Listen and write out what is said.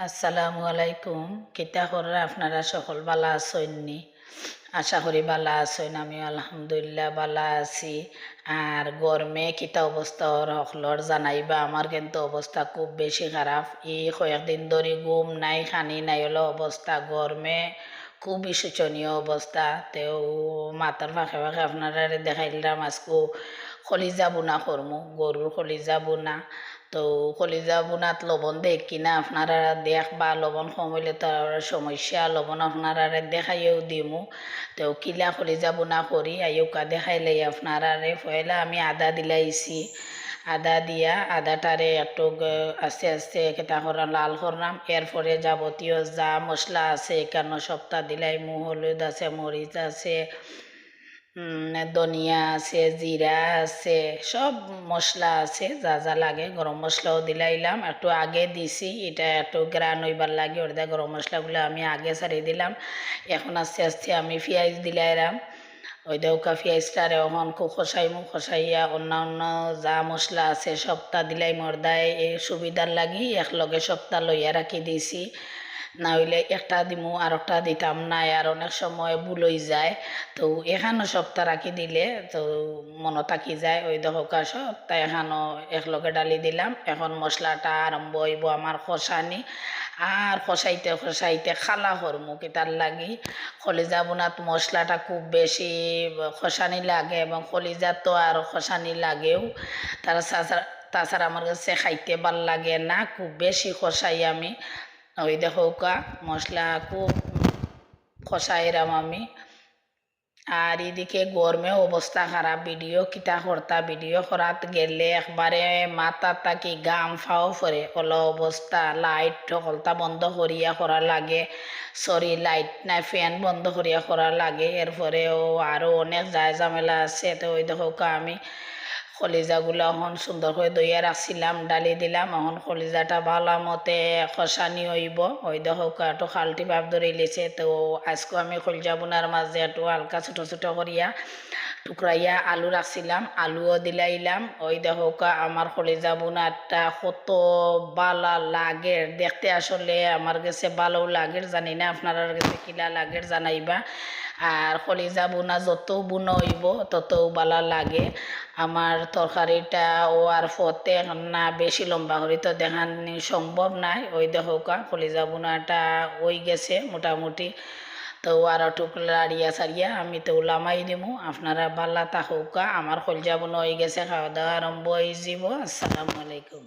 আসসালামু আলাইকুম। কিতা করে আপনারা সকল বালা আছেননি? আশা করি বালা আছেন। আমি আলহামদুলিল্লাহ বালা আছি। আর গরমে কিতা অবস্থা ওর হকলর জানাইবা। আমার কিন্তু অবস্থা খুব বেশি খারাপ। এই কয়েকদিন ধরে ঘুম নাই, খানি নাই হলো অবস্থা। গরমে খুবই শোচনীয় অবস্থা। তেও মাথার ফাঁকে ফাঁকে আপনারা দেখাইলাম আজকে কলিজা বুনা করমু, গরুর কলিজা বুনা। তো কলিজা বুনাত লবণ দেখ কিনা আপনারা দেখবা, লবণ কম হইলে তো আর সমস্যা, লবণ আপনারা দেখাইও দিমু। তো কিলা কলিজা বুনা করি আইকা দেখাইলে আপনারা পয়লা আমি আদা দিলাইছি। আদা দিয়া আদাটারে একটু আস্তে আস্তে কেটা করা লাল করলাম। এরপরে যাবতীয় যা মশলা আছে এখানে সপ্তাহ দিলাই, হলুদ আছে, মরিচ আছে, ধনিয়া আছে, জিরা আছে, সব মশলা আছে যা যা লাগে। গরম মশলাও দিলাইলাম, একটু আগে দিছি, এটা একটু গ্রান হইবার লাগে। ওটা গরম মশলাগুলো আমি আগে ছাড়িয়ে দিলাম। এখন আস্তে আস্তে আমি পেঁয়াজ দিলাইলাম। ওই দেউকা পেঁয়াজটারে এখন খুব খসাইয়া অন্য যা মশলা আছে সপ্তাহ দিলাই মর্দায় এই সুবিধার লাগি একলগে সপ্তাহ লইয়া রাখি দিছি। না হইলে একটা দিমু আর একটা দিতাম না, আর অনেক সময় ভুলই যায়। তো এখানো সপ্তাহ রাখি দিলে তো মনে থাকি যায়। ওই দহকা সপ্তাহ এখানো একলগে ডালি দিলাম। এখন মশলাটা আরম্ভ হইব আমার খসানি। আর খসাইতে খসাইতে খালা করমু কিতার লাগি। কলিজা বোনাত মশলাটা খুব বেশি খসানি লাগে এবং কলিজা তো আর খসানি লাগেও। তাছাড়া আমার কাছে খাইতে ভাল লাগে না, খুব বেশি খসাই আমি। ওই দেখো মশলা খুব খসাইরাম আমি। আর এদিকে গরমে অবস্থা খারাপ। ভিডিও কিতা করতা, ভিডিও করাত গেলে একবারে মাথা তাকি গাম ফাও পরে হলো অবস্থা। লাইট সকলতা বন্ধ করিয়া করা লাগে, সরি লাইট না ফ্যান বন্ধ করিয়া করা লাগে। এরপরেও আরও অনেক যায় ঝামেলা আছে। তো ওই দেখো আমি কলিজাগুলো এখন সুন্দর করে দইয়া রাখছিলাম, ডালি দিলাম। এখন কলিজাটা ভালো মতে খসানি হইব। ওই দেখো একটু খালটি ভাব ধরে লিছে। তো আজকে আমি কলিজা বোনার মাঝে একটু হালকা ছোটো ছোটো করিয়া টুকরাইয়া আলু রাখছিলাম, আলুও দিলাইলাম। ওই দেখো আমার কলিজা বোনাটা কত বালা লাগে দেখতে। আসলে আমার কাছে ভালো লাগে, জানি না আপনার কাছে কিলা লাগে জানাইবা। আর কলিজা বোনা যত বুনো হইব তত বালা লাগে। আমার তরকারিটা ও আর ফতে না বেশি লম্বা করি তো দেখানি সম্ভব নাই। ওই দেখো কলিজা বোনাটা ওই গেছে মোটামুটি। তো আর টুকরা লাড়িয়া সারিয়া আমি তো লামাই দিমু। আপনারা বাল্লা তাহৌকা। আমার কলিজা বোনা হয়ে গেছে, খাওয়া দাওয়া আরম্ভ হয়ে যাব। আসসালামু আলাইকুম।